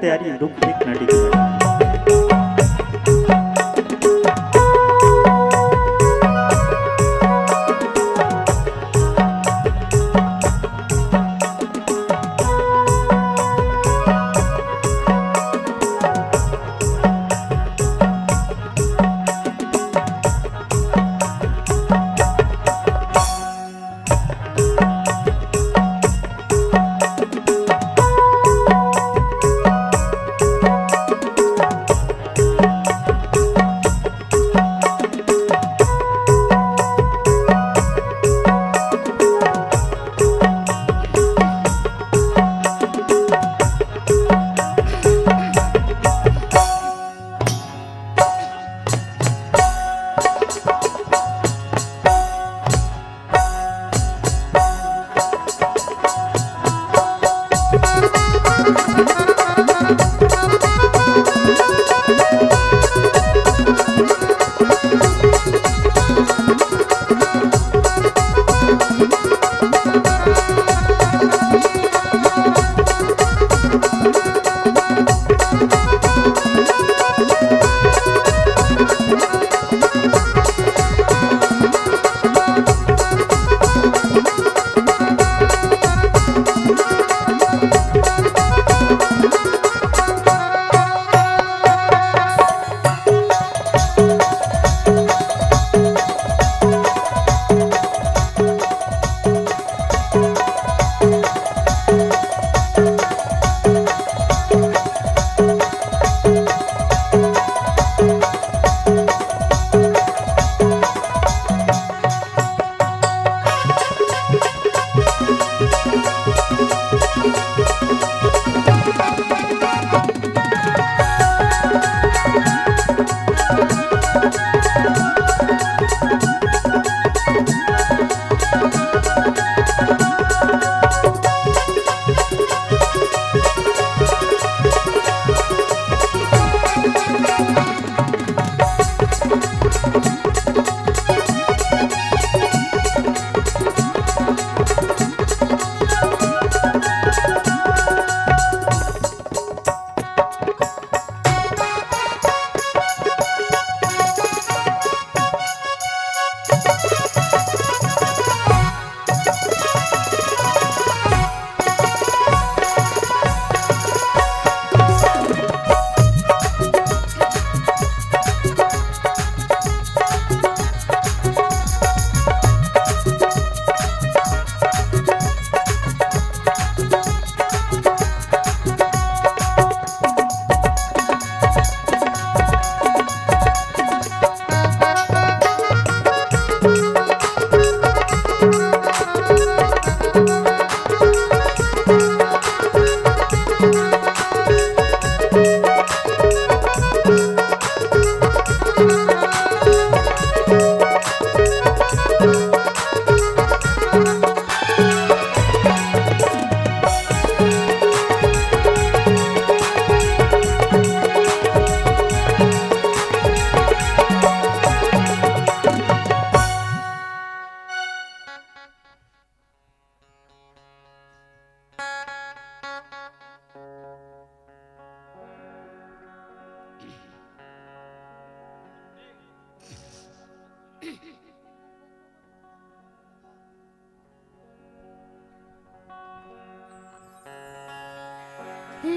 तैयारी रुक एक मिनट की।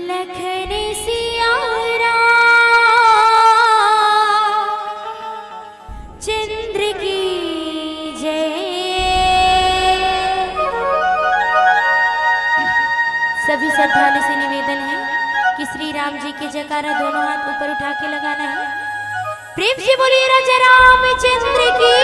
लखन सियारा चंद्र की जय। सभी श्रद्धालु से निवेदन है कि श्री राम जी के जयकारा दोनों हाथ ऊपर उठा के लगाना है। प्रेम से बोलिए राजा रामचंद्र की।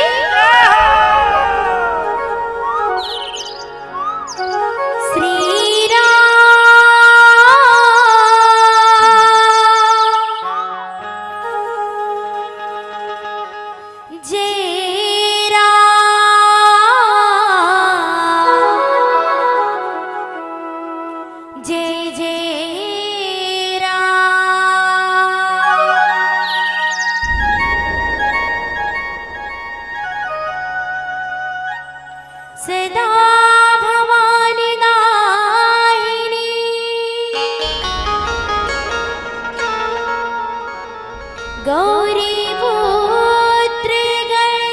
गौरी पुत्र गण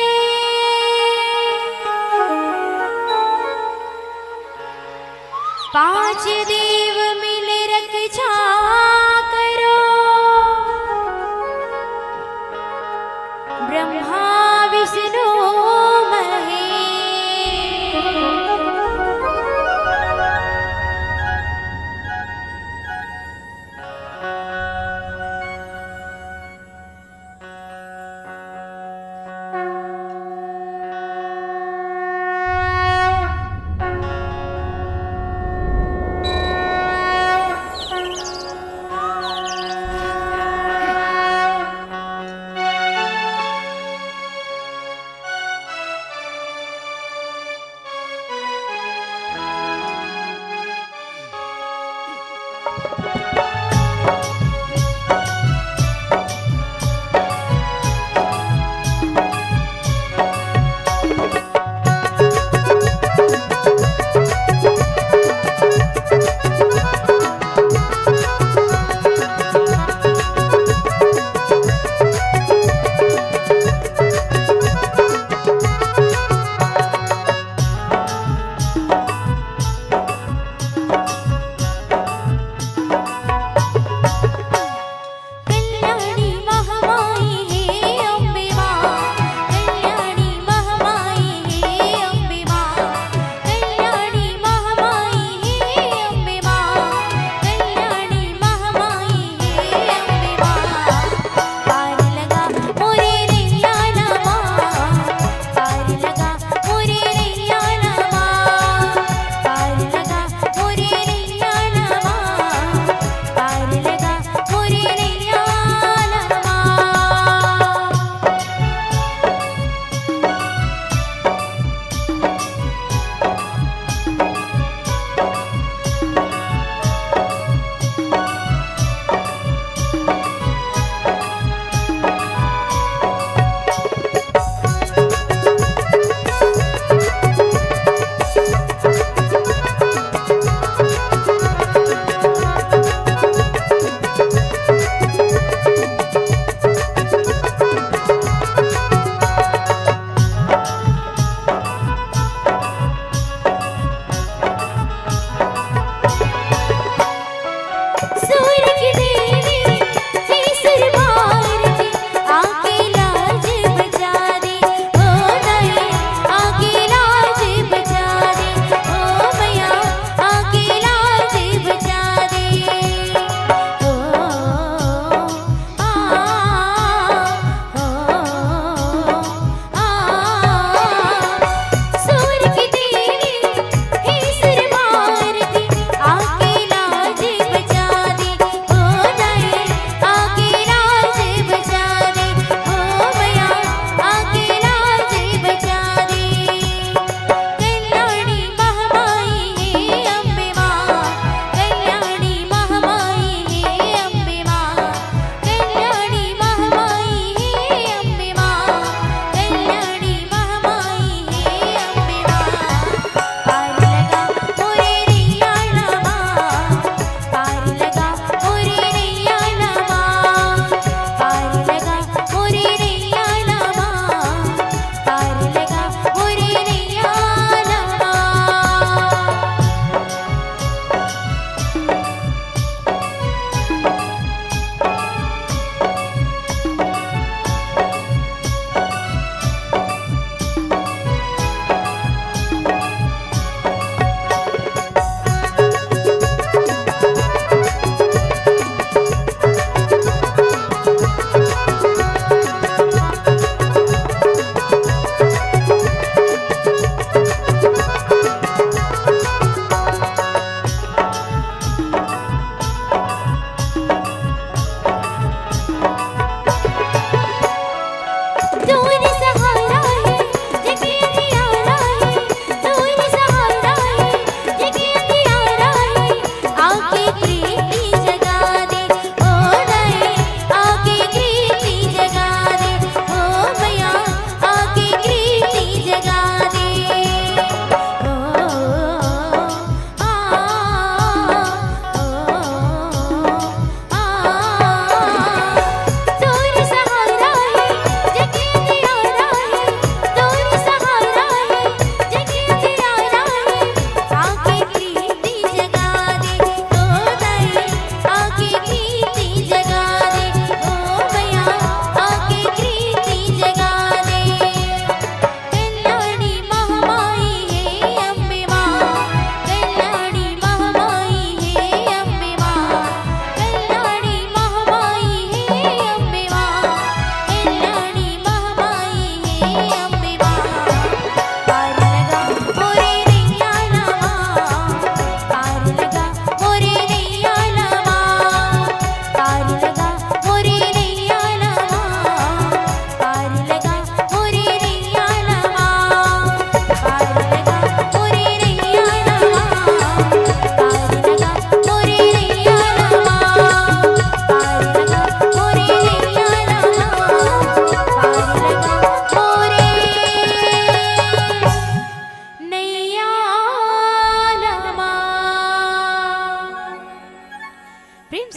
पांच देव मिल रक्षा करो ब्रह्मा विष्णु महेश।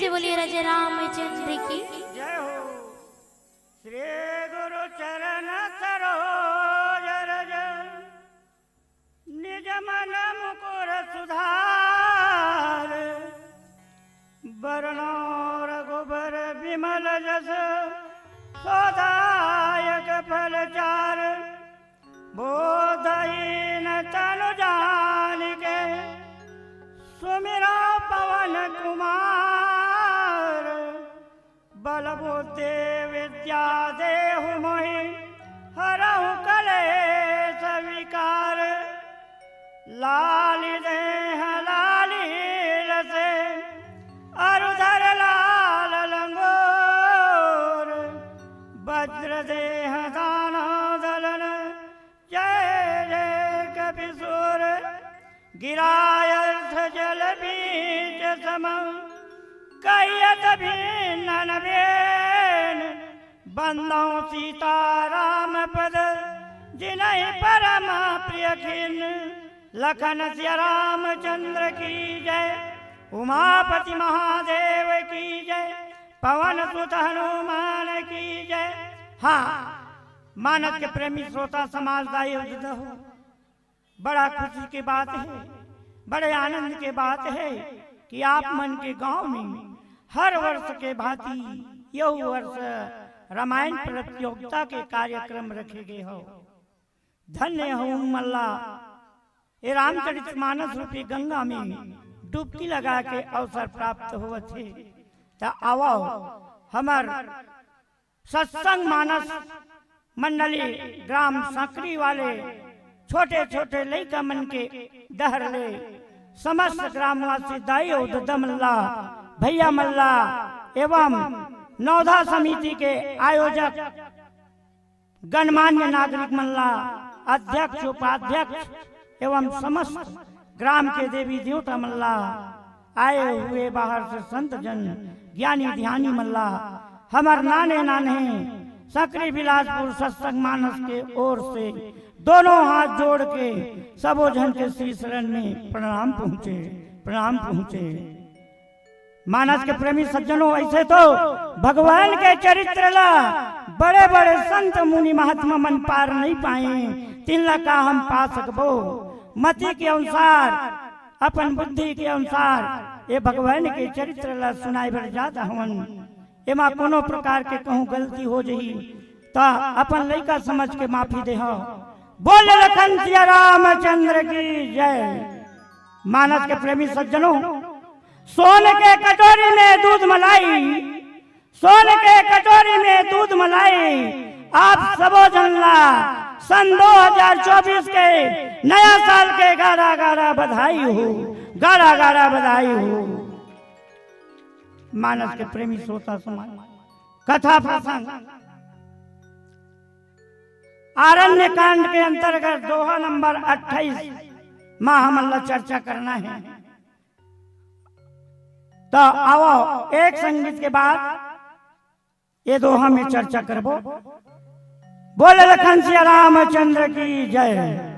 से बोलिए राजा रामचंद्र की जय हो। श्री गुरु चरण सरोज रज निज मन मुकुर सुधार बरनो रघुबर विमल जस सदायक फलचार बोधहीन तनु जानिके सुमिरा पवन कुमार बल बुद्धि विद्या देहु मोहि हरहु कलेश विकार लाली देह लाली रसे अरुधर लाल लंगोर वज्र देह दाना दलन जय जय कपिसूर गिरायर्थ जल बीच सम कैयत भिन्न बेन बंदौ सीताराम पद जिन्हि परम प्रिय खिन लखन सिया रामचंद्र की जय उमापति महादेव की जय पवन सुत हनुमान की जय। हाँ, मानस के प्रेमी श्रोता समाजदायी हो, बड़ा खुशी की बात है, बड़े आनंद की बात है कि आप मन के गांव में हर वर्ष के भांति यह वर्ष रामायण प्रतियोगिता के कार्यक्रम रखे गए हो। धन्य हो मल्ला, ये रामचरितमानस रूपी गंगा में डुबकी लगा के अवसर प्राप्त हुए थे। तो आओ हमार सत्संग मानस मंडली ग्राम सकरी वाले छोटे छोटे लइका मन के दहर ले समस्त ग्रामवासी दाई उद्दम मल्ला भैया मल्ला एवं नौधा समिति के आयोजक गणमान्य नागरिक मल्ला अध्यक्ष उपाध्यक्ष एवं समस्त ग्राम के देवी देवता मल्ला आए हुए बाहर से संत जन ज्ञानी ध्यानी मल्ला हमार नाने नाने सकरी बिलासपुर सत्संग मानस के ओर से दोनों हाथ जोड़ के सबो जन के श्री शरण में प्रणाम पहुँचे। मानस के प्रेमी सज्जनों, ऐसे तो भगवान के चरित्र ला बड़े बड़े संत मुनि महात्मा मन पार नहीं पाए, तिनला का हम पा सकबो। मति के अनुसार अपन बुद्धि के अनुसार ये भगवान के चरित्र ला सुनाई बर जाता हवन। एमा कोनो प्रकार के कहूँ गलती हो जही तो अपन लइका समझ के माफी दे हो। बोल लखन सिया रामचंद्र की जय। मानस के प्रेमी सज्जनों, सोने के कटोरी में दूध मलाई, सोने के कटोरी में दूध मलाई आप सबो जनला सन 2024 के नया साल के गारा गारा बधाई हो, गारा गारा बधाई हो। मानस के प्रेमी श्रोता समाज, कथा प्रसंग आरण्य कांड के अंतर्गत दोहा नंबर 28 मां हमला चर्चा करना है। तो आओ एक संगीत के बाद ये दोहा में चर्चा करबो। बोले लखन सिया रामचंद्र की जय।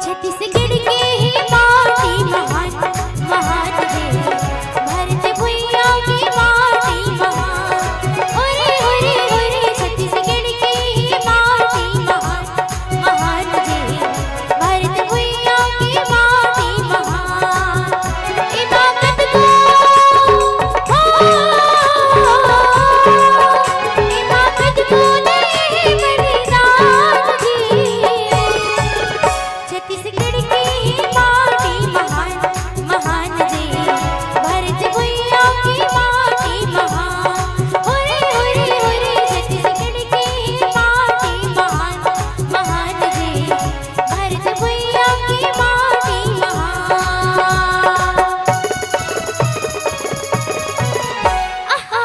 छत्तीसगढ़ के ही माटी महान महान रे भरत भुइया की माटी महान ओरे ओरे ओरे छत्तीसगढ़ के ही माटी महान महान रे भरत भुइया की माटी महान इमामत को इमामत को नहीं बलिदान जी छत्तीसगढ़ की माटी महान महान रे भरत भुइया की माटी महान ओरे ओरे ओरे छत्तीसगढ़ की माटी महान महान रे भरत भुइया की माटी महान आहा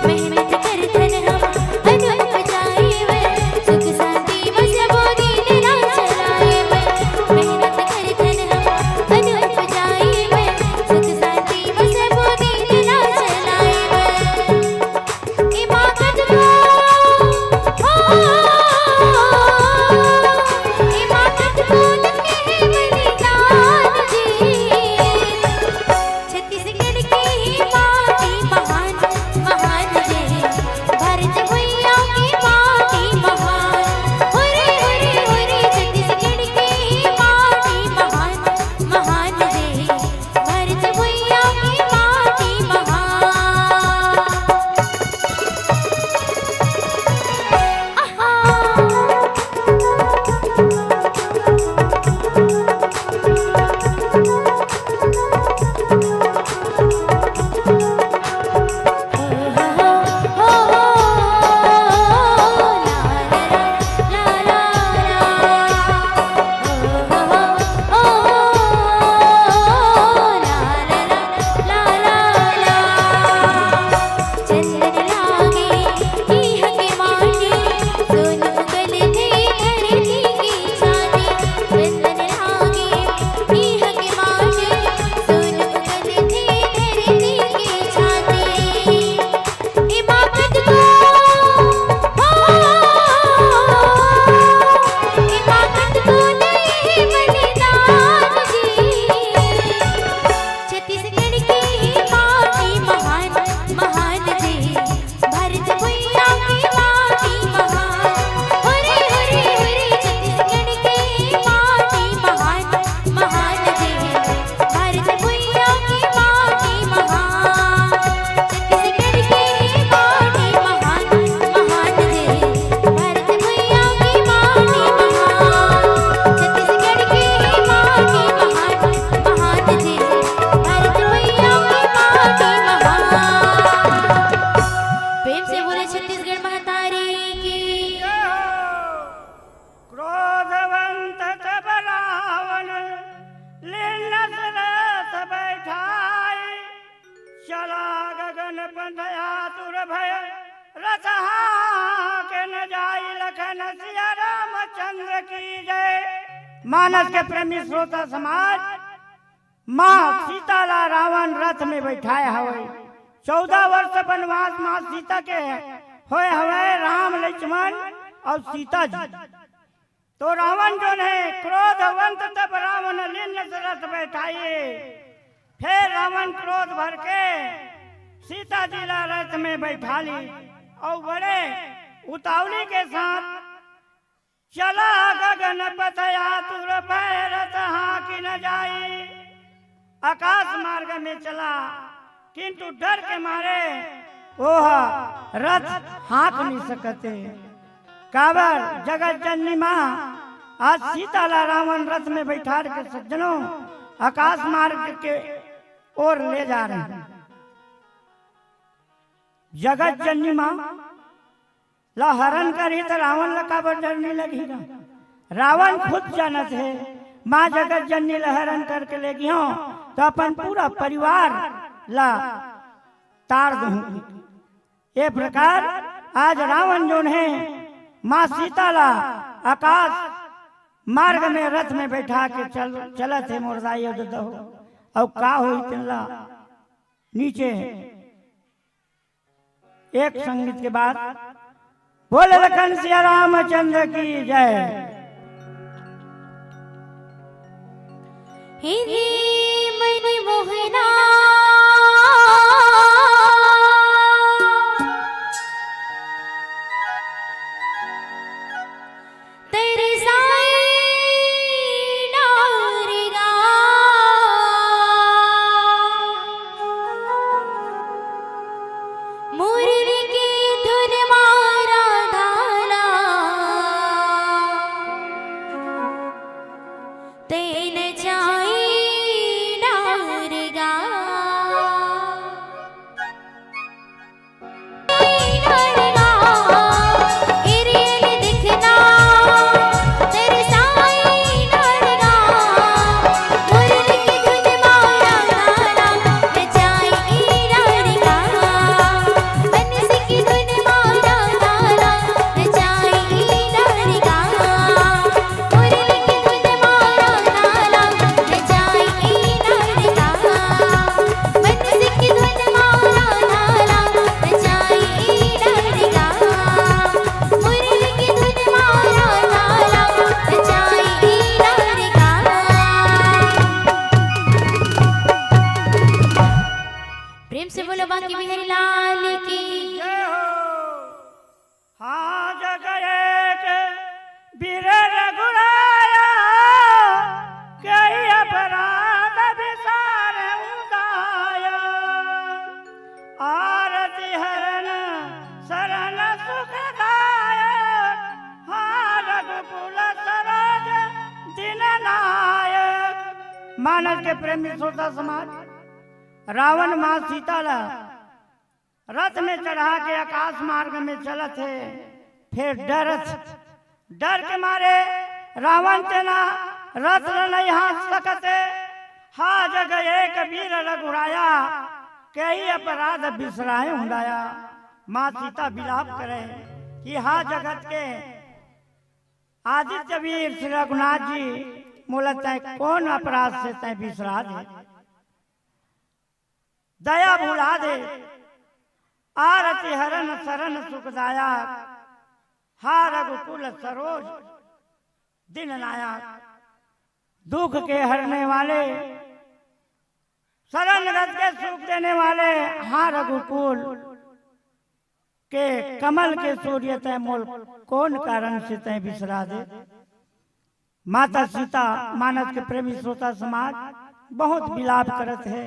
मेहनत करथन हम अनुप जाइवे सुख शांति बस बोधी तेरा चलाइवे मेहनत करथन हम अनुप जाइवे सुख शांति बस बोधी तेरा चलाइवे इमामत को इमामत को नहीं बलिदान जी छत्तीसगढ़ की माटी महान महान रे भरत भुइया की माटी महान ओरे ओरे ओरे छत्तीसगढ़ की माटी महान महान रे भरत भुइया की माटी महान आहा चंदन लागे इह के माटी सोन उगल थे धरती की छाती चंदन लागे इह के माटी सोन उगल थे धरती की छाती इमामत को इमामत को नहीं बलिदान जी छत्तीसगढ़ की माटी महान महान रे भरत भुइया की माटी महान ओरे ओरे ओरे छत्तीसगढ़ की माटी महान महान रे भरत भुइया की माटी महान छत्तीसगढ़ की माटी महान महान रे भरत भुइया की माटी महान छत्तीसगढ़ की माटी महान महान रे भरत भुइया की माटी महान प्रेम से बोले छत्तीसगढ़ महतारी की क्रोधवंत तब रावण लीन रथ बैठाई चला गगन पंथया तुर भय रथ के न जाई लखन सिया रामचंद्र की जय। मानस के प्रेमी श्रोता समाज माँ सीताला रावण रथ में बैठाए हवे 14 वर्ष वनवास माँ सीता के होए हवे राम लक्ष्मण और सीता जी। तो रावण जो है क्रोधवंत तब रावण लीन रथ बैठाइए फिर रावण क्रोध भर के सीता जी ला रथ में बैठा ली और बड़े उतावली के साथ चला गगन पथया तुर भय रथ हाँकी न जाई आकाश मार्ग में चला किंतु डर के मारे ओह रथ हाँक नहीं सकते। काबर जगत जननी माँ आज सीताला रावण रथ में बैठा के सज्जनों आकाश मार्ग के ओर ले जा रहे हैं। जगत जननी माँ ला हरण करी तो रावण ला काबर डरने लगी ना। रावण खुद जानत है माँ जगत जननी ला हरण करके ले गई हो तो तो अपन पूरा परिवार ला तार दूंगी। ये प्रकार आज रावण जो है माँ सीता ला आकाश मार्ग में रथ में बैठा के चलत है मुर्दाई और का हो तिल्ला नीचे एक संगीत के बाद बोले लखन सिया रामचंद्र की जय। हिंदी मन मोहना मानस के प्रेमी श्रोता समाज रावण माँ सीता ला रथ में चढ़ा के आकाश मार्ग में चलत है। फिर डर के मारे रावण तेना रथ नहीं हाथ सकते। हा जग एक वीर रघुराया कई अपराध बिसराए हुंडाया। माँ सीता विलाप करे कि हा जगत के आदित्य वीर श्री रघुनाथ जी मोला तय कौन अपराध से तय बिसरा दे, दया भुला दे। आरती हरण शरण सुखदाया हा रघुकुल सरोज दिन नायक। दुख के हरने वाले शरण गत के सुख देने वाले हा रघुकुल के कमल के सूर्य तय मोल कौन कारण से तय बिसरा दे। माता सीता मानस के प्रेमी श्रोता समाज बहुत विलाप करत है।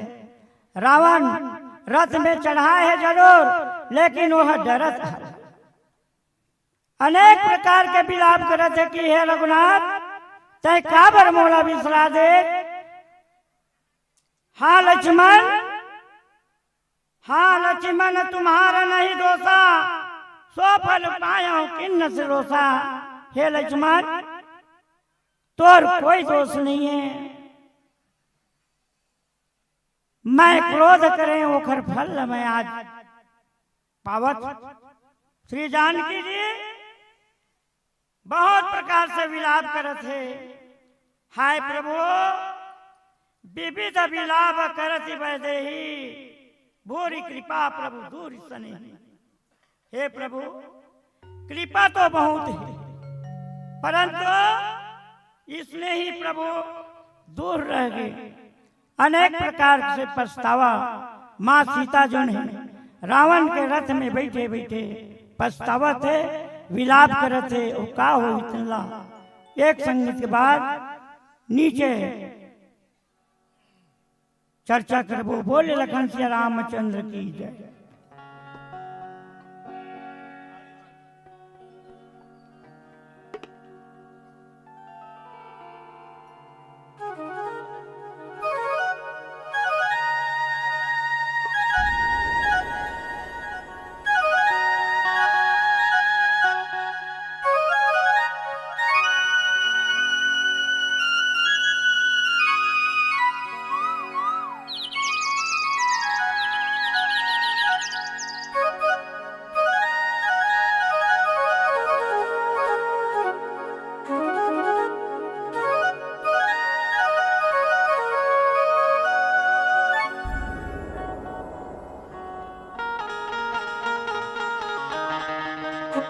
रावण रथ में चढ़ा है जरूर लेकिन वह डरत है। अनेक प्रकार के विलाप करत है कि हे रघुनाथ तय काबर मोला बिसरा दे। हाँ लक्ष्मण तुम्हारा नहीं दोषा सो फल पाया किन्न से रोसा। हे लक्ष्मण तोर कोई दोष नहीं है। मैं क्रोध करें ओखर फल मैं आज पावत। श्री जानकी जी बहुत प्रकार से विलाप करत है। हाय प्रभु विविध विलाप करति वैदेही भूरी कृपा प्रभु दूर सने। हे प्रभु कृपा तो बहुत है परंतु इसने ही प्रभु दूर रह गए। अनेक प्रकार से पछतावा माँ सीता जो है रावण के रथ में बैठे बैठे पछतावा थे विलाप करे थे। वो का हो इतना एक संगीत के बाद नीचे चर्चा करबो। बोले लखन सिया रामचंद्र की जय।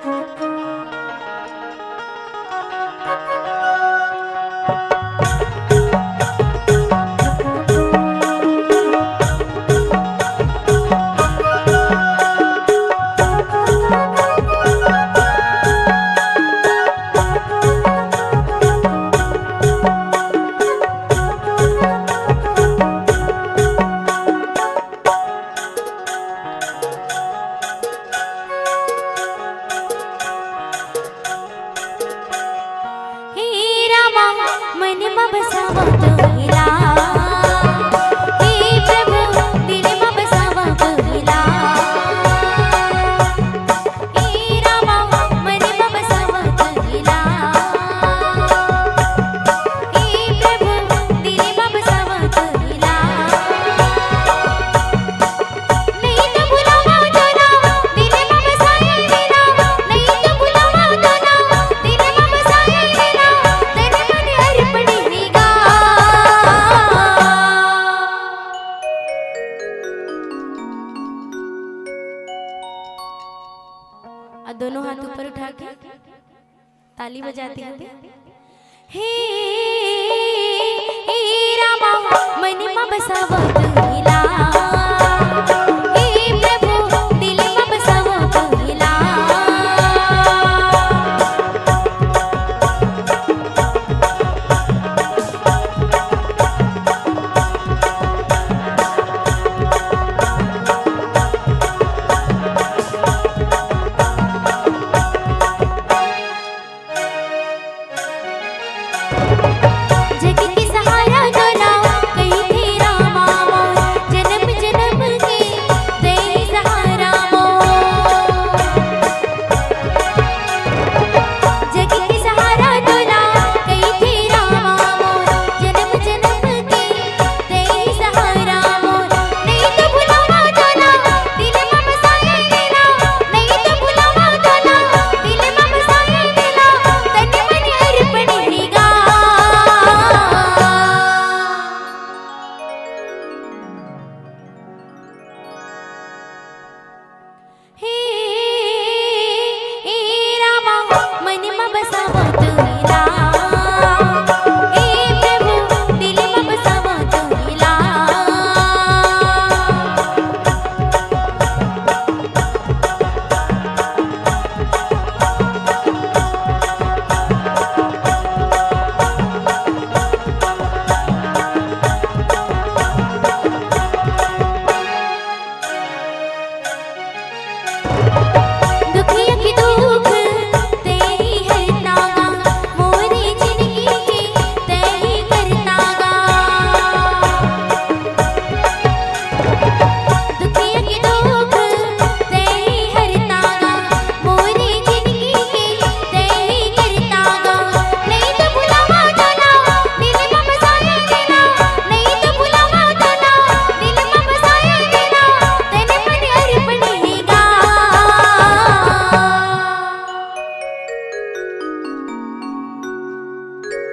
हे रामा मनमा बसावा पहिला हे प्रभु दिलमा बसावा पहिला हे रामा मनमा बसावा पहिला हे प्रभु दिलमा बसावा पहिला नहीं तो बुलावा तो ना दिलमा बसाया लेना नहीं तो बुलावा तो ना दिलमा बसाया लेना तन मन अर्पण हीगा दोनों हाथ ऊपर उठा के ताली बजाते हुए हे रामा मनमा बसावा पहिला हे प्रभु दिलमा बसावा पहिला जग के सहारा दोना कहीं थे रामा मोर जन्म जन्म के तेरी सहारा मोर जग के सहारा दोना कहीं थे रामा मोर जन्म जन्म के तेरी सहारा मोर नहीं तो बुलावा तो ना दिल में बसाया लेना नहीं तो बुलावा तो ना दिल में बसाया लेना तन मन अर्पण हीगा हे रामा मनमा बसावा पहिला हे प्रभु दिलमा बसावा पहिला दुखिया की दुख तेरी हरनागा मोरी जिंदगी की तेरी करनागा दुखिया की दुख तेरी हरनागा मोरी जिंदगी की तेरी करनागा नहीं तो बुलावा तो ना दिल में बसाया लेना नहीं तो बुलावा तो ना दिल में बसाया लेना तन मन अर्पण हीगा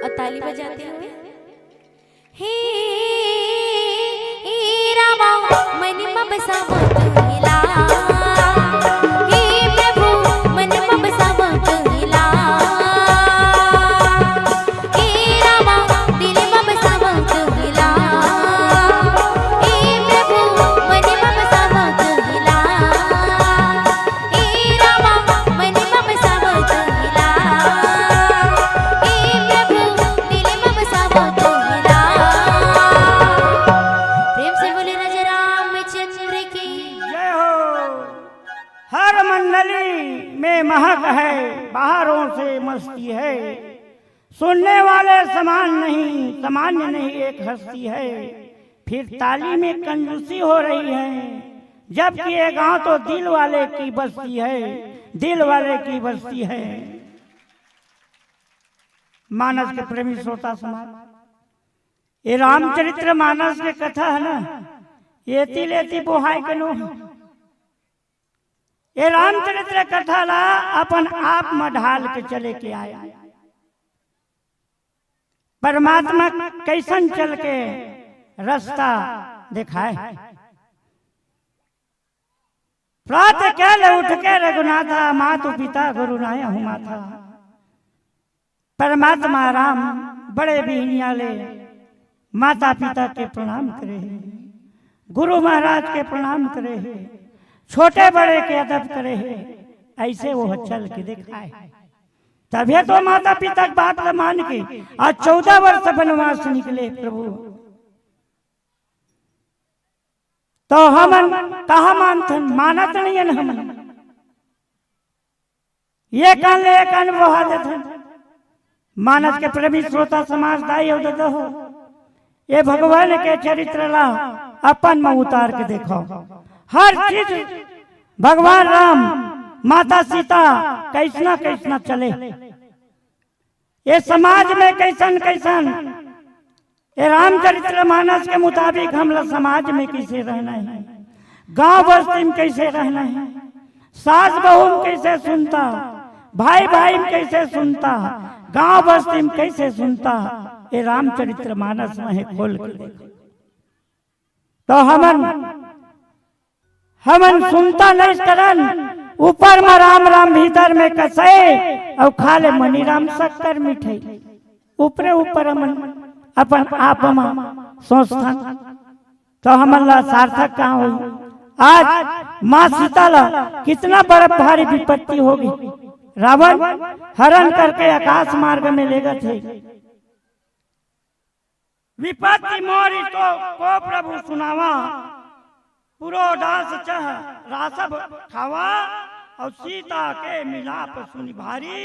और ताली बजाते हुए हे रामा मनमा बसावा पहिला हे प्रभु मनमा बसावा पहिला हे रामा दिलमा बसावा पहिला हे प्रभु मनमा बसावा पहिला हे रामा मनमा बसावा पहिला हे प्रभु दिलमा बसावा पहिला प्रेम से बोले राजा रामचंद्र की जय हो। हर मंडली में महक है, बाहरों से मस्ती है, सुनने वाले समान नहीं, सामान्य नहीं एक हस्ती है। फिर ताली में कंजूसी हो रही है, जबकि ये गांव तो दिल वाले की बस्ती है, दिल वाले की बस्ती है। मानस के प्रेमी श्रोता समाज, ये रामचरित्र मानस के कथा है ना, येती लेती बोहाय कनो। ये रामचरित्र कथा ला अपन आप में ढाल के चले के आया। परमात्मा कैसन चल के रास्ता दिखाए। प्रातः काल उठ के रघुनाथा, मातु पिता गुरु नाय हूँ माथा। परमात्मा राम बड़े बीनियाले माता पिता के प्रणाम करे, गुरु महाराज के प्रणाम करे, छोटे बड़े के अदब करे। ऐसे वो चल के दिखाए, तभी तो माता पिता की बात मान के आज 14 वर्ष वनवास निकले प्रभु। तो हम कहा मानथन, मानत नहीं है हम। ये कान ले कान बहा देथन। मानस के प्रेमी श्रोता समाज दाई हो हो, ये भगवान के चरित्र ला अपन में उतार के देखो। हर चीज भगवान राम माता सीता कैसना कैसना चले, ये समाज में कैसन कैसन, ये रामचरित्र मानस के मुताबिक हम लोग समाज में कैसे रहना है, गांव बस्ती में कैसे रहना है, सास बहू में कैसे सुनता, भाई भाई में कैसे सुनता, गांव बस्ती में कैसे सुनता, ये रामचरित्र मानस में है। खोल के देखो तो हमन सुनता नहीं करन, ऊपर में राम राम भीतर में कसे, और खाले मनी राम शक्कर मिठाई। ऊपरे ऊपर हमन अपन आप में सोचता तो हमला सार्थक कहाँ हुई। आज माँ सीता ला कितना बड़ा भारी विपत्ति होगी। रावण हरण करके आकाश मार्ग में ले गए थे। विपत्ति मोरी तो को प्रभु सुनावा, पुरो दास चह रासब खावा, और सीता के मिलाप सुनि भारी,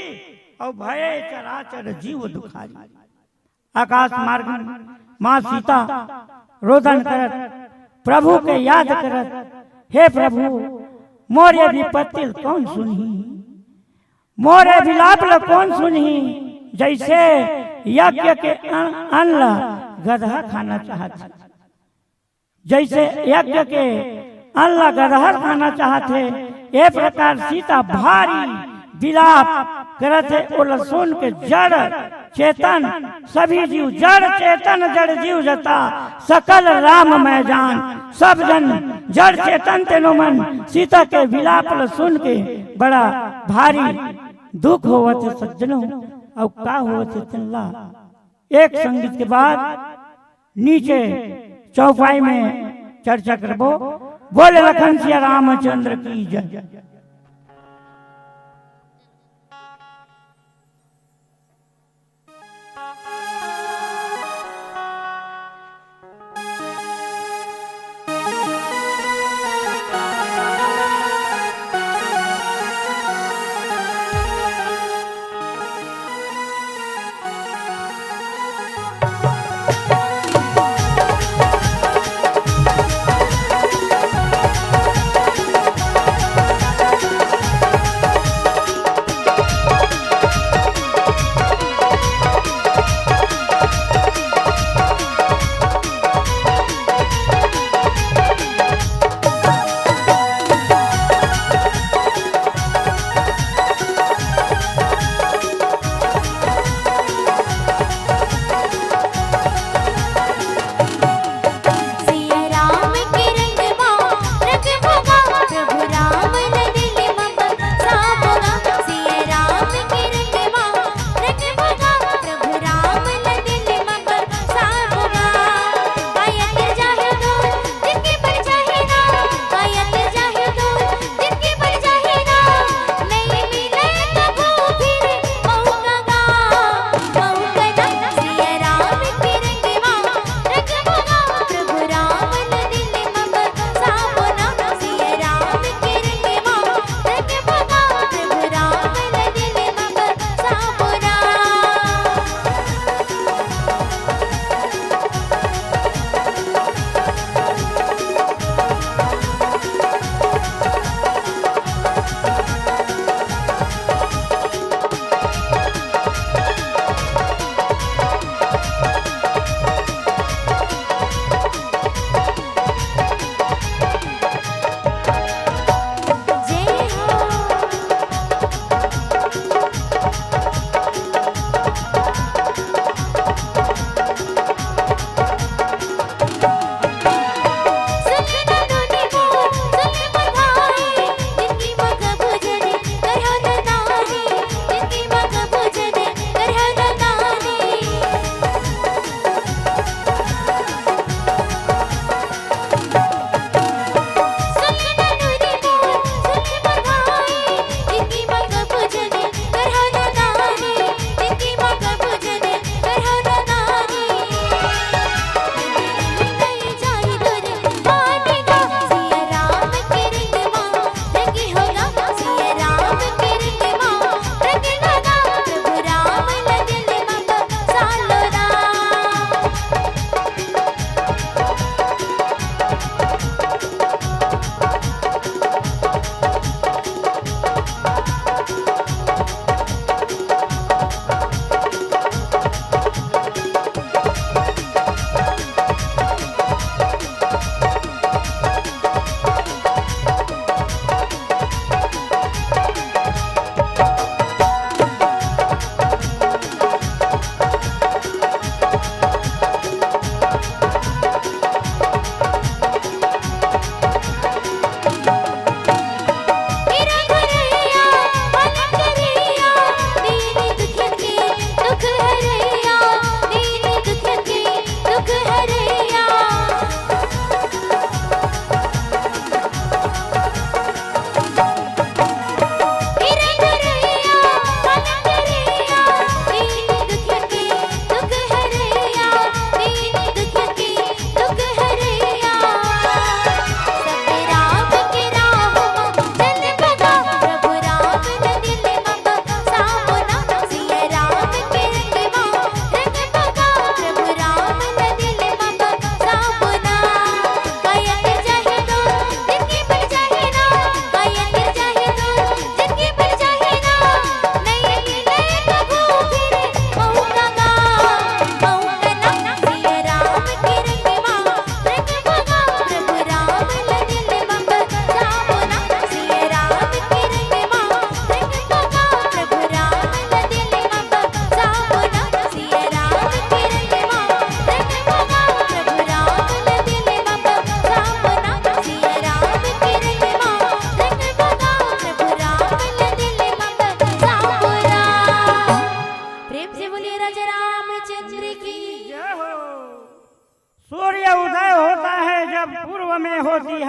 और भये चराचर जीव दुखारी। आकाश मार्ग माँ सीता रोदन करत प्रभु के याद करत, हे प्रभु मोरे विपत्ति कौन सुनही, मोरे विलाप ल कौन सुनही। जैसे यज्ञ के अन्न गधा खाना चाहते, जैसे यज्ञ के अन्न गधा खाना चाहते, ये प्रकार सीता भारी विलाप करते। वो सुन के जड़ चेतन सभी जीव, जड़ चेतन जड़ जीव जता, सकल राम मैं जान, सब जन जड़ चेतन तेनो मन। सीता के विलाप सुन के बड़ा भारी दुख होवत सज्जनों, और का होवत चल्ला। एक संगीत के बाद नीचे चौपाई में चर्चा करबो। बोले लखन सिया रामचंद्र की जय।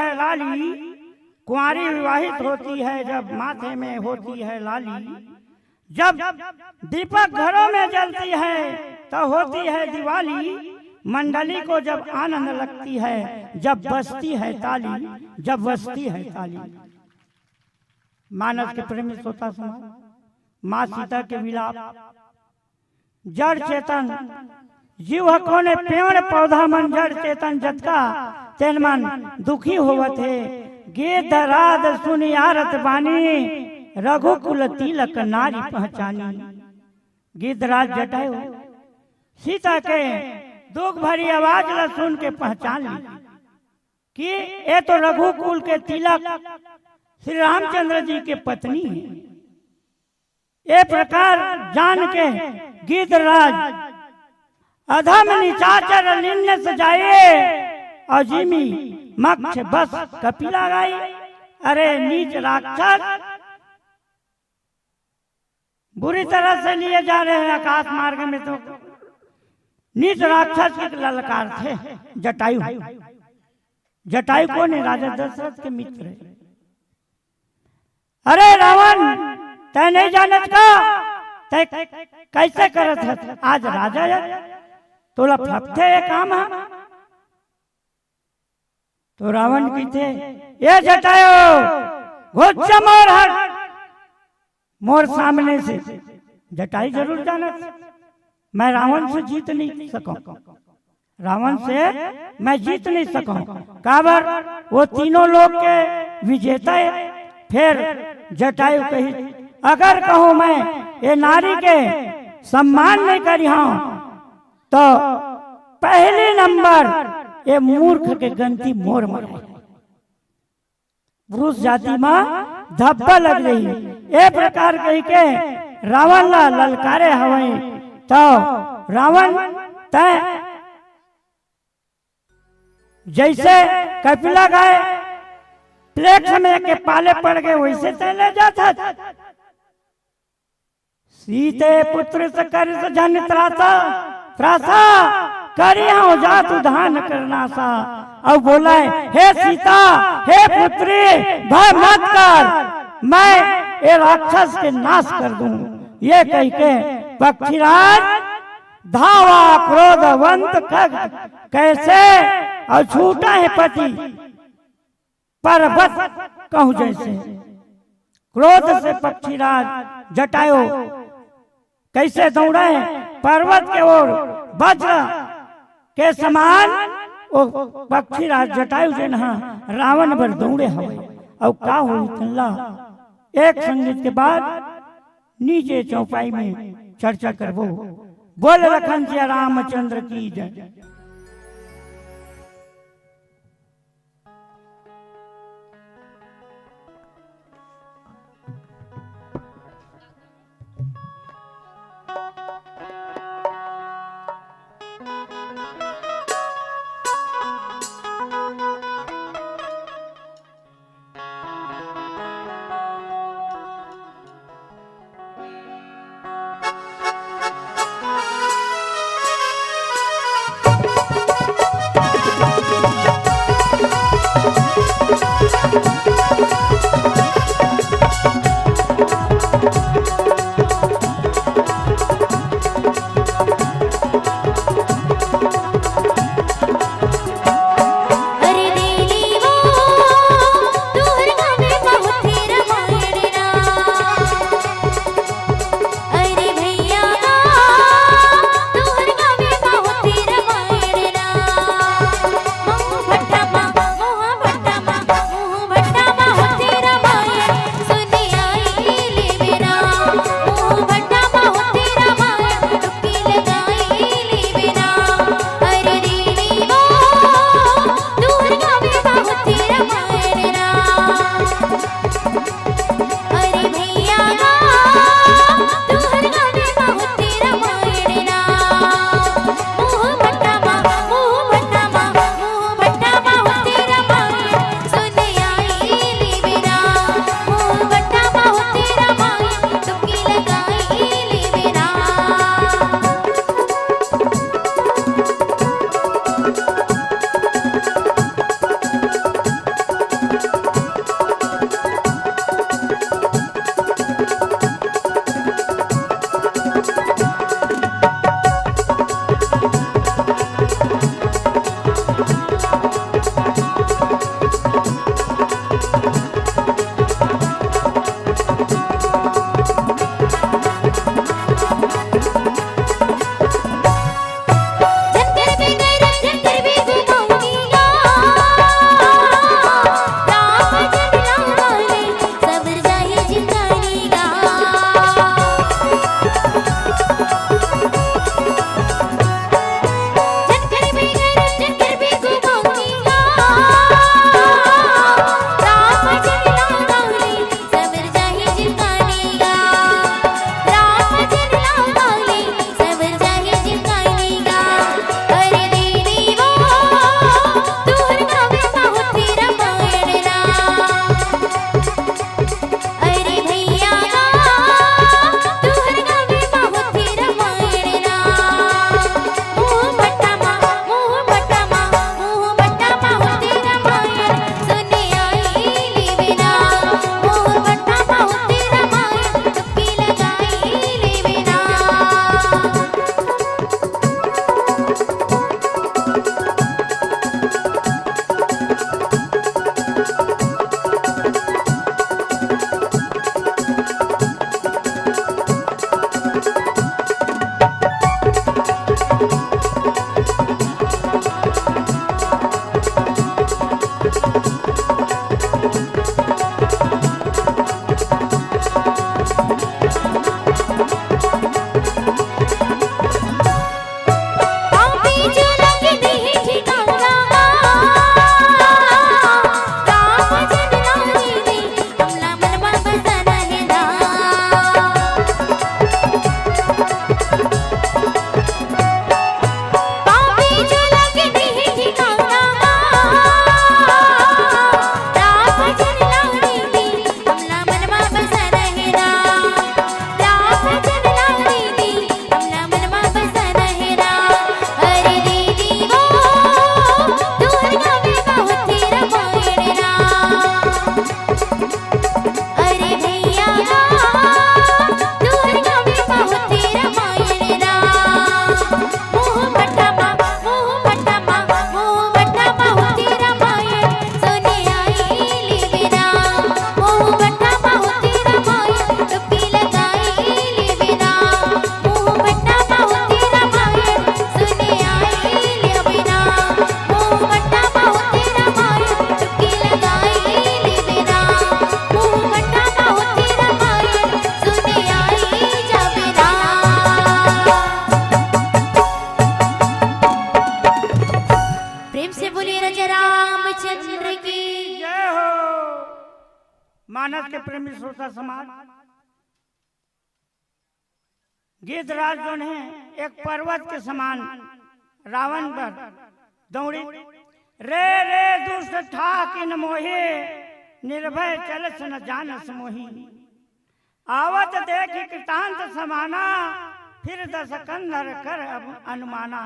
है लाली, कुंवारी विवाहित होती है जब माथे में होती है लाली, जब दीपक घरों में जलती है तो होती है दिवाली, मंडली को जब आनंद लगती है जब बजती है ताली, जब बजती है ताली। मानस के प्रेमी श्रोता समाज, माँ सीता के विलाप, जड़ चेतन जीव कोने पेड़ पौधा मन जड़ चेतन जतका तेन मन दुखी होवत है, गीत रात सुनी आरत बानी, रघुकुल तिलक नारी पहचानी। गिद्धराज जटायु सीता के दुख भरी आवाज ला सुन के पहचान ली कि ये तो रघुकुल के तिलक श्री रामचंद्र जी के पत्नी है। ये प्रकार जान के गिद्धराज अधम निचाचर लिन्न सजाए, अजीमी मक्ष बस कपिला गाई। अरे नीच राक्षस, बुरी तरह से लिए जा रहे हैं आकाश मार्ग में, तो नीच राक्षस के ललकार थे जटायु। जटायु कौन है? राजा दशरथ के मित्र है। अरे रावण, तय नहीं जानत का, तय कैसे करत है? आज राजा है तोला फपथे ये काम है। तो रावण की थे, ये जटायु घुस मोर हट, मोर सामने से। जटायु जरूर जानत मैं रावण से जीत नहीं सकूं, रावण से मैं जीत नहीं सकूं। काबर वो तीनों लोग के विजेता है। फिर जटायु कही, अगर कहूं मैं ये नारी के सम्मान नहीं करी हूं तो पहले नंबर ये मूर्ख के गंती मोर मरे। पुरुष जाति में धब्बा लग रही। ये प्रकार कही के रावण ला ललकारे हवे, तो रावण तय जैसे कपिला गाय प्लेट में के पाले पड़ गए वैसे तय ले जाता। सीते पुत्र से कर जन त्रासा त्रासा करी हो जा तू धान करना सा। अब बोला हे सीता, हे पुत्री, भय मत कर, मैं ये राक्षस के नाश कर दूं। ये कह के पक्षीराज धावा क्रोधवंत खग कैसे और छूटा है पति पर्वत कहूं जैसे। क्रोध से पक्षीराज जटायु कैसे दौड़े पर्वत के ओर, वज्र के समान वो पक्षीराज जटायु जे ना रावण पर दौड़े हवे। और का हुई तल्ला एक संगीत के बाद नीचे चौपाई में चर्चा करबो। बोल लखन सिया रामचंद्र की जय। भट्टा मानस के प्रेमी श्रोता समाज, गिद्धराज जो है एक पर्वत के समान रावण पर दौड़ी। रे रे दुष्ट ठाकिन मोहे, निर्भय चलस न जानस मोही। आवत देखी कृतांत समाना, फिर दस कंधर कर अब अनुमाना।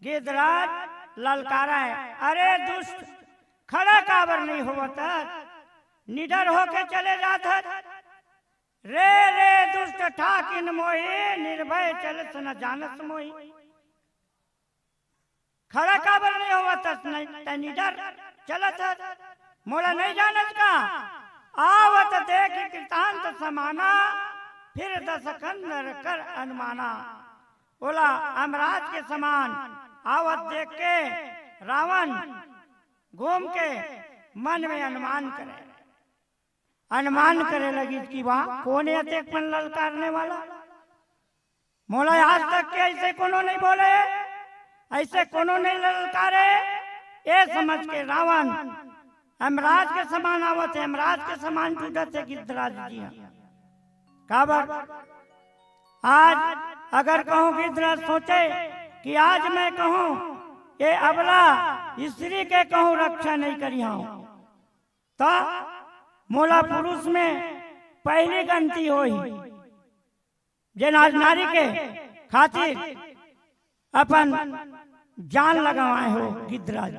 गिद्धराज ललकारा है, अरे दुष्ट खड़ा काबर नहीं होता, निडर होके चले जाता। रे रे दुष्ट ठाकिन मोही, निर्भय चलस न जानस मोही। खड़ा काबर नहीं होता, निडर चलत मोला नहीं जानत का। आवत देखी कृतांत समाना, फिर दस कंधर कर अनुमाना। बोला अमराज के समान आवत देख के रावण घूम के मन में अनुमान करे लगी कि वाह कौन है अतेकपन ललकारने वाला। मोला आज तक के ऐसे कोनो नहीं बोले, ऐसे कोनो नहीं ललकारे। ये समझ के रावण अमराज के समान आवत है, अमराज के समान टूटत है गिद्धराज जी। काबर आज अगर कहूँ गिद्धराज सोचे कि आज मैं कहूँ ये अबला स्त्री के कहूँ रक्षा नहीं करी हूँ, तो मोला पुरुष में पहली गलती होई। जे नारी के खातिर अपन जान लगाए हो गिद्धराज।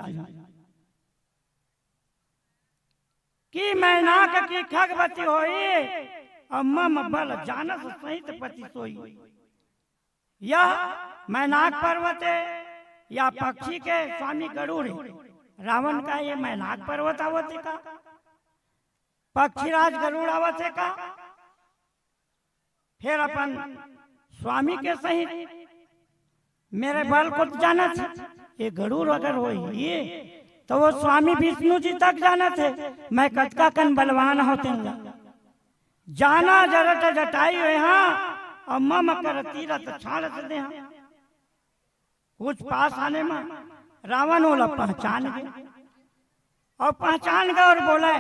कि मैनाक की खगवती होई और मम बल जानस सहित पति सोई। यह मैनाक पर्वत है या पक्षी के स्वामी गरुड़ है। रावण का ये मैनाक पर्वत आवत है का, पक्षीराज गरुड़ आवत है का, फिर अपन स्वामी के सहित मेरे बल को जाना था। ये गरुड़ अगर हो ये तो वो स्वामी विष्णु जी तक जाना थे। मैं कटका कन बलवान होते जाना जरट जटाई यहाँ और मम कर तीरथ छाड़त दे। कुछ पास आने में रावण बोला पहचान गए, और पहचान गए और बोला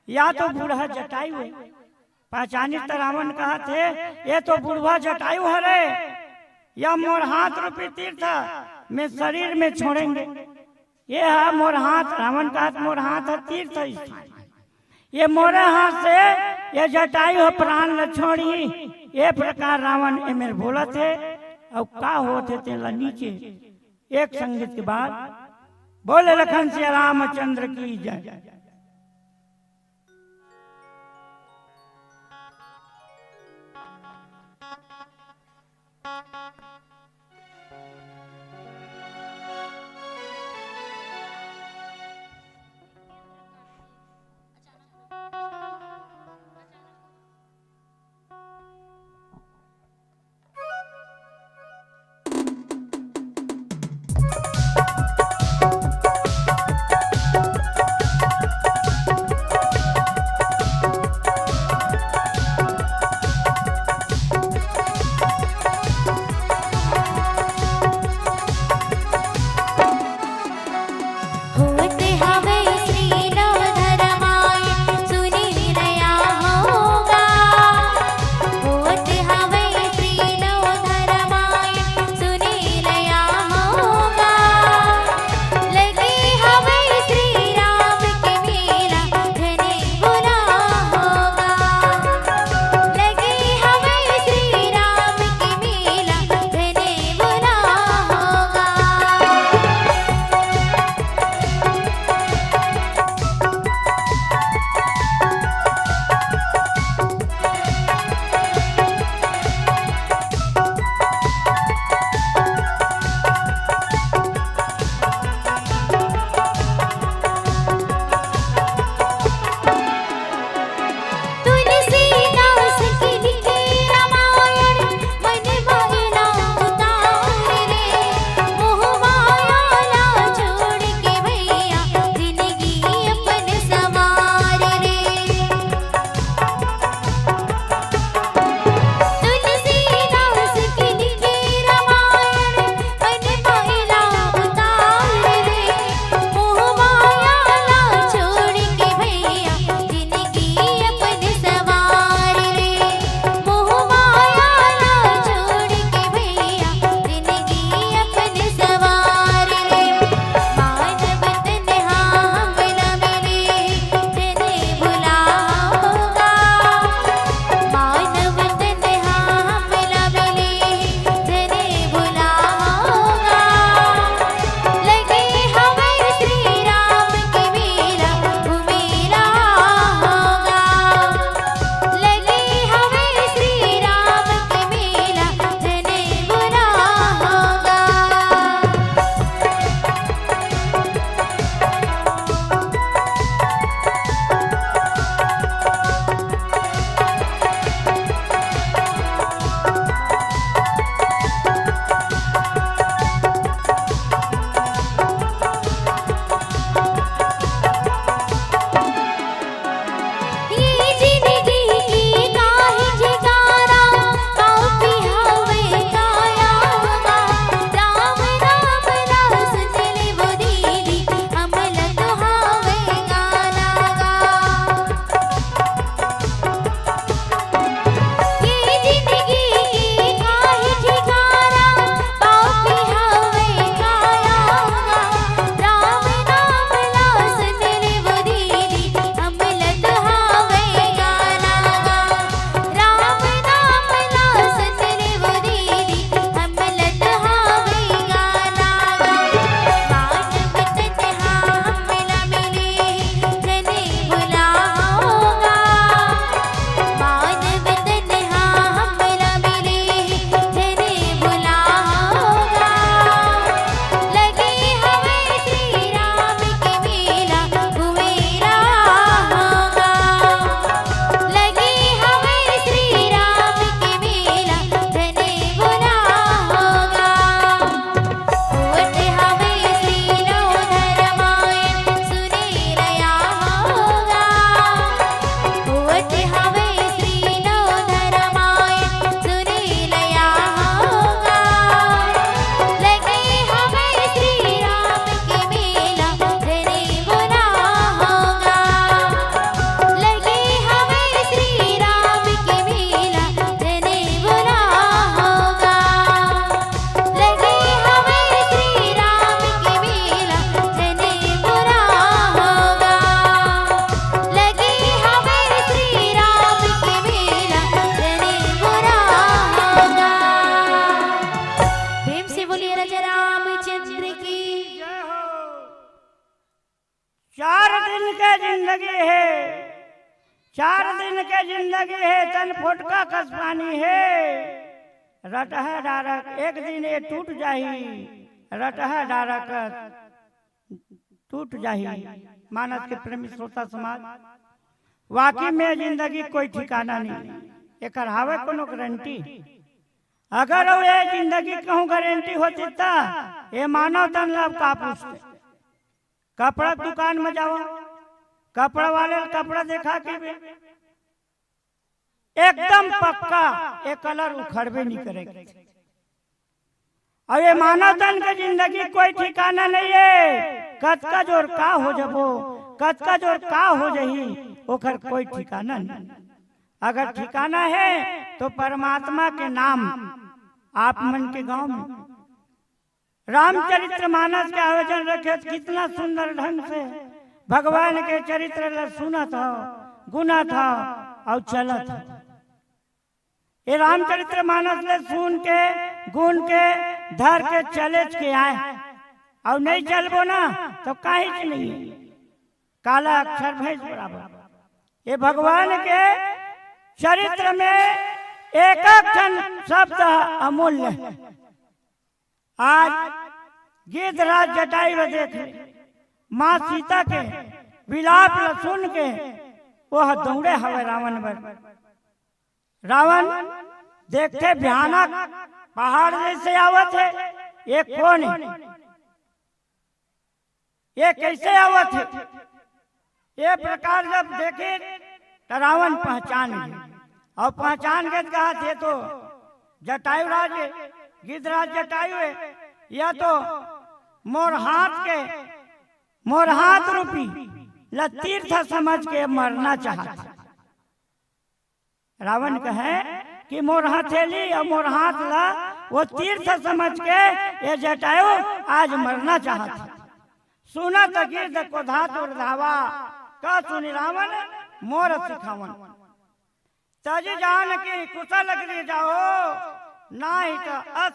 या तो बूढ़ा जटायु है। पहचानी तो रावण कहा थे ये तो बूढ़ा जटायु है रे, या मोर हाथ रूपी तीर्थ में शरीर में छोड़ेंगे। ये है मोर हाथ, रावण का हाथ मोर हाथ है तीर्थ स्थान। ये मोरे हाथ से ये जटायु है प्राण न छोड़ी। ये प्रकार रावण ये मेरे बोला थे और का होते थे नीचे। एक संगीत के बाद बोले लखन से रामचंद्र की जय। जिंदगी है, 4 दिन के जिंदगी है, तन फुटका कस पानी है। रटह डारक एक दिन ये टूट जाही, रटह डारक टूट जाही। मानस के प्रेमी श्रोता समाज, वाकई में जिंदगी कोई ठिकाना नहीं, एक हावे कोनो गारंटी। अगर वो ये जिंदगी कहूँ गारंटी होती ता ये मानव तन लाभ का पूछते। कपड़ा दुकान में जाओ, कपड़ा वाले कपड़ा देखा के भी एकदम पक्का ये कलर उखड़बे नहीं करेगा। और ये मानव तन की जिंदगी कोई ठिकाना नहीं है, कद का जोर का हो जबो, कद का जोर का हो जही, ओकर कोई ठिकाना नहीं। अगर ठिकाना है तो परमात्मा के नाम आप मन के गांव में रामचरित्र मानस के आयोजन रखे, कितना सुंदर ढंग से भगवान के चरित्र सुना था, गुना था और चला था। ये रामचरित्र मानस ले सुन के गुण के धर के चले के आए, और नहीं चलबो ना तो कहीं नहीं, काला अक्षर भैंस बराबर। ये भगवान के चरित्र में एक क्षण शब्द अमूल्य है। आज गिद्धराज जटायु देख ले, माँ सीता के विलाप सुन के वह दौड़े हवे रावण पर। रावण देखते भयानक पहाड़ जैसे आवत है, ये कौन है, ये कैसे आवत है। ये प्रकार जब देखे तो रावण पहचान गए, और पहचान के कहा थे तो जटायु राज गिद्धराज जटायु है, या तो मोर हाथ रूपी तीर्थ समझ के मरना चाहता। रावण कहे कि मोर हथेली और मोर हाथ ला वो तीर्थ समझ के ये जटायु आज मरना चाहता। सुना तो गिद्ध को धातु धावा, का सुनी रावण मोर सिखावन। तज जान की कुशल गृह जाओ, नाही तो अस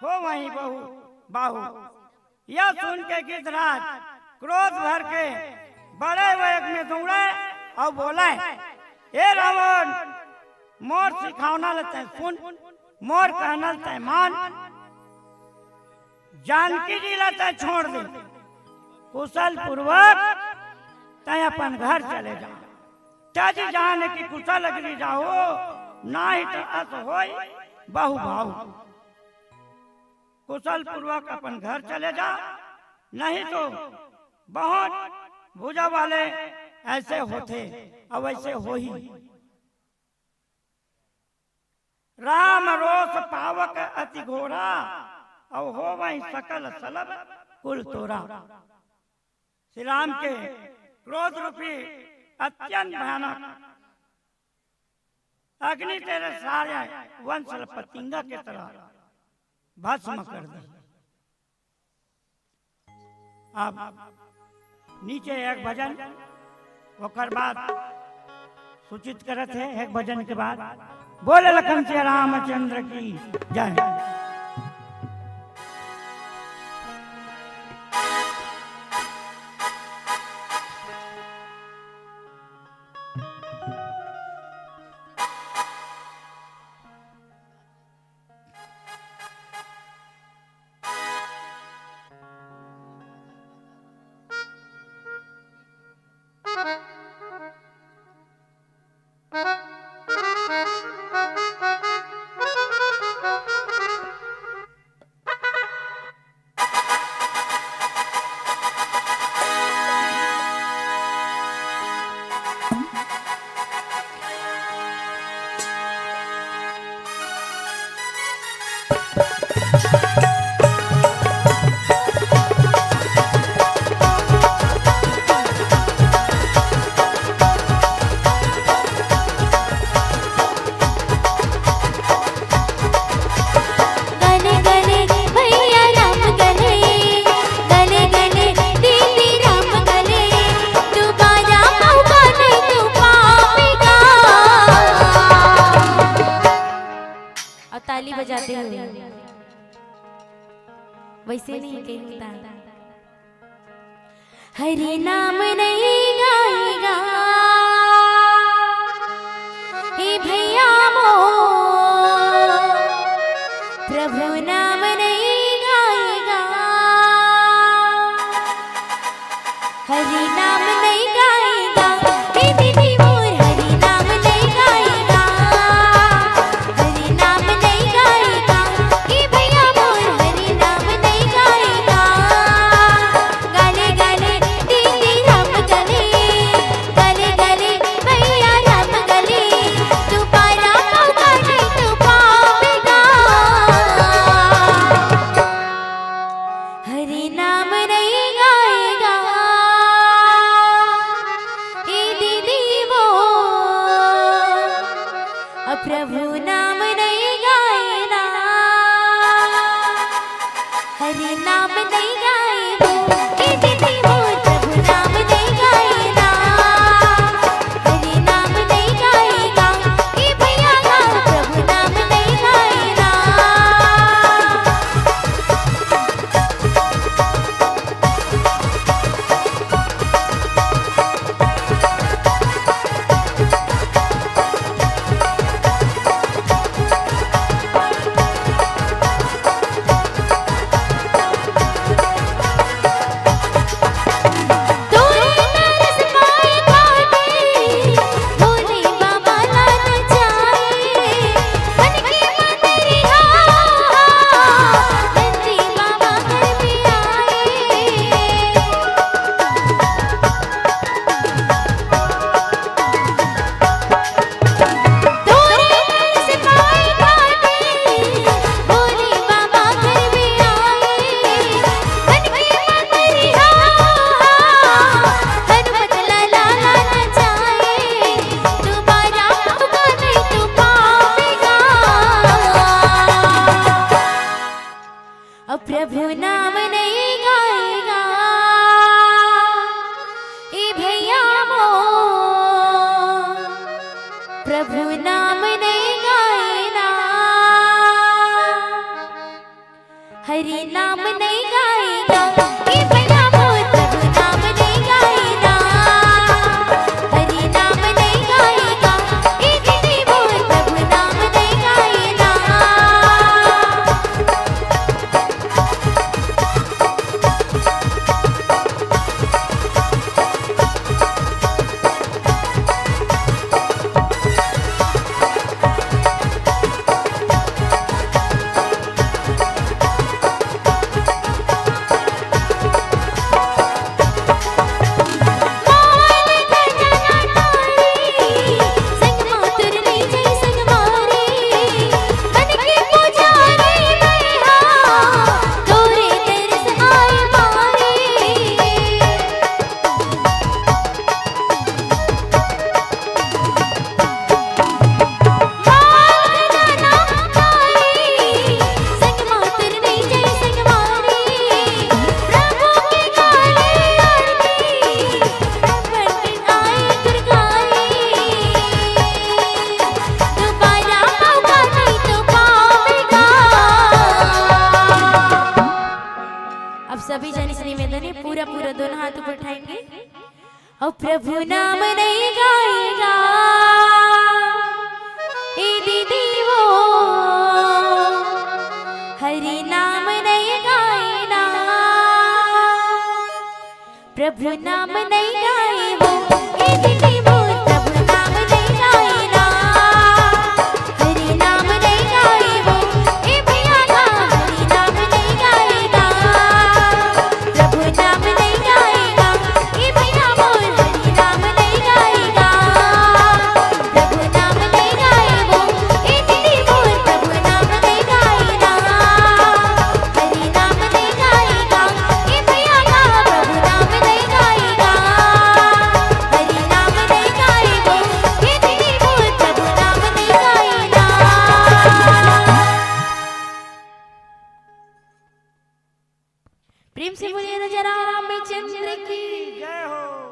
हो वहीं बहु बाहु। यह सुन के गिद्धराज क्रोध भर के बड़े वेग में दौड़े और बोले, ए रावण मोर सिखावना लेते सुन, मोर कहना लेते मान, जानकी जी लेते छोड़ दे, कुशल पूर्वक तय अपन घर चले जाओ। तज जान की कुशल अग्नि जाओ, नाही तो अस होई बहु भाव। कुशल पूर्वक अपन घर चले जा, नहीं तो बहुत भुजा वाले ऐसे होते और वैसे हो ही। राम रोष पावक अति घोरा, और हो वही सकल सलब कुल तोरा। श्री राम के क्रोध रूपी अत्यंत भयानक अग्नि तेरे सारे वंश पतिंगा के तरह भस्म कर दे। अब नीचे एक भजन, ओकर बाद सूचित करत है। एक भजन के बाद बोले लखन से रामचंद्र की जय। बजाते हुए वैसे नहीं कहता। हरि नाम नहीं गाएगा हे भैया मो प्रभु नाम नहीं गाएगा हरि नाम नहीं गाएगा हे दीदी मोर हरि नाम नहीं गाएगा हरि नाम नहीं गाएगा हे भैया मोर हरि नाम नहीं गाएगा गाले गाले दीदी राम गले गले गले भैया राम गले तू पारा पाऊंगा नहीं तू पावेगा हरि नाम नहीं गाएगा हे दीदी वो प्रभु नाम नहीं गाएगा हरि नाम नहीं गाएगा हे दीदी वो प्रभु नाम नहीं गाएगा हरि नाम नहीं गाएगा हे भैया प्रभु नाम नहीं गाएगा तोरे तरस पाए काटे भोले बाबा लान जाए मन के मंदिरिया नंदी बाबा घर में आए तोरे तरस पाए काटे भोले बाबा घर में आए मन के मंदिरिया हनुमत लाला लान जाए तुम्हारा होगा नहीं तू पावेगा अब प्रभु नाम नहीं गाएगा ए भैया मो प्रभु नाम नहीं गाएगा हरि नाम नहीं गाएगा ए भैया मो प्रभु नाम नहीं गाएगा हरि नाम नहीं गाएगा ए दीदी मो प्रभु नाम नहीं गाएगा अब सभी जन इस निवेदन है पूरा पूरा दोनों हाथ ऊपर उठाएंगे और प्रभु नाम नहीं गाएगा ए दीदी वो हरि नाम नहीं गाएगा प्रभु नाम नहीं गाए वो ए दीदी वो प्रभु नाम नहीं गाएगा हरि नाम नहीं गाए वो ए भैया हरि नाम नहीं गाएगा प्रभु नाम नहीं गाएगा ए भैया बोल हरि नाम नहीं गाएगा प्रभु नाम नहीं गाए वो ए दीदी बोल प्रभु नाम नहीं गाएगा हरि नाम नहीं गाएगा ए भैया प्रभु नाम नहीं गाएगा हरि नाम नहीं गाए वो ए दीदी बोल प्रभु नाम नहीं गाएगा। प्रेम से बोलिए ना जरा रामचंद्र की जय हो।